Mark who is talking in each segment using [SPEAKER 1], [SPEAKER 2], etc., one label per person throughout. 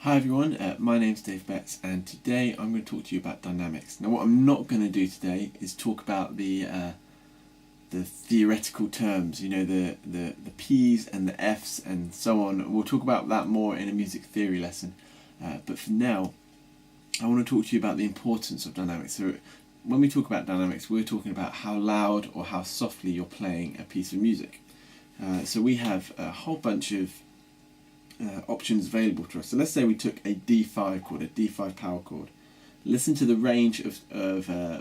[SPEAKER 1] Hi everyone, my name's Dave Betts, and today I'm going to talk to you about dynamics. Now, what I'm not going to do today is talk about the theoretical terms, you know, the P's and the F's and so on. We'll talk about that more in a music theory lesson. But for now, I want to talk to you about the importance of dynamics. So when we talk about dynamics, we're talking about how loud or how softly you're playing a piece of music. So we have a whole bunch of options available to us. So let's say we took a D5 chord, a D5 power chord. Listen to the range of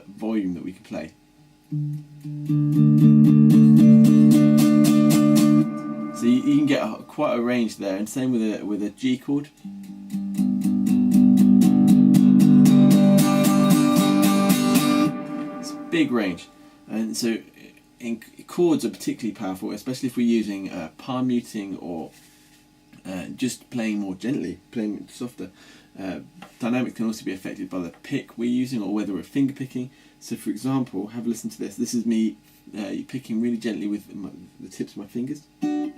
[SPEAKER 1] volume that we can play. So you can get quite a range there, and same with a G chord. It's a big range, and so chords are particularly powerful, especially if we're using palm muting or just playing more gently, playing softer. Dynamics can also be affected by the pick we're using or whether we're finger picking. So for example, have a listen to this. This is me picking really gently with the tips of my fingers. And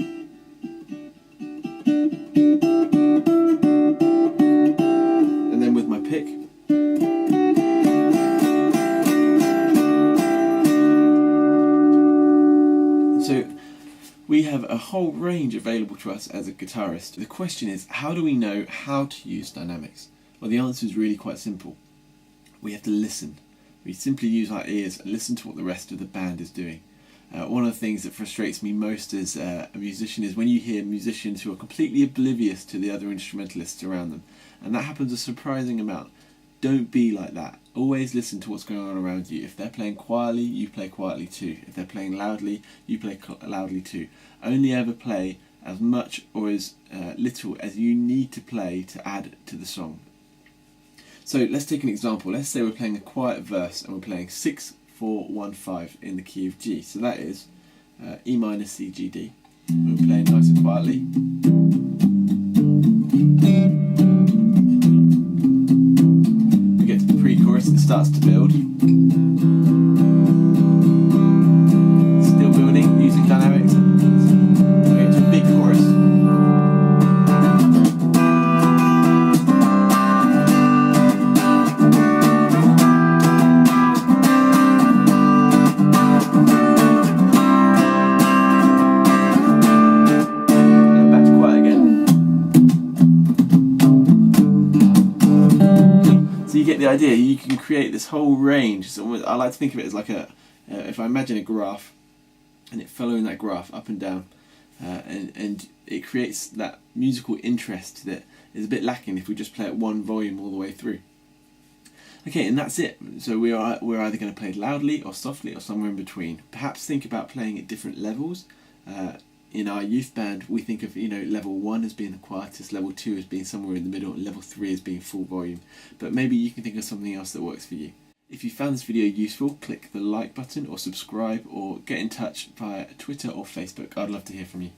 [SPEAKER 1] then with my pick. So we have a whole range available to us as a guitarist. The question is, how do we know how to use dynamics? Well, the answer is really quite simple. We have to listen. We simply use our ears and listen to what the rest of the band is doing. One of the things that frustrates me most as a musician is when you hear musicians who are completely oblivious to the other instrumentalists around them. And that happens a surprising amount. Don't be like that. Always listen to what's going on around you. If they're playing quietly, you play quietly too. If they're playing loudly, you play loudly too. Only ever play as much or as little as you need to play to add to the song. So let's take an example. Let's say we're playing a quiet verse and we're playing 6-4-1-5 in the key of G. So that is E minor C G D. We're playing nice and quietly. It starts to build. Still building, using dynamics. We get to a big chorus. And back to quiet again. So you get the idea. You can create this whole range. So I like to think of it as like if I imagine a graph, and it following that graph up and down, and it creates that musical interest that is a bit lacking if we just play at one volume all the way through. Okay, and that's it. So we're either going to play loudly or softly or somewhere in between. Perhaps think about playing at different levels. In our youth band, we think of level 1 as being the quietest, level 2 as being somewhere in the middle, and level 3 as being full volume. But maybe you can think of something else that works for you. If you found this video useful, click the like button or subscribe or get in touch via Twitter or Facebook. I'd love to hear from you.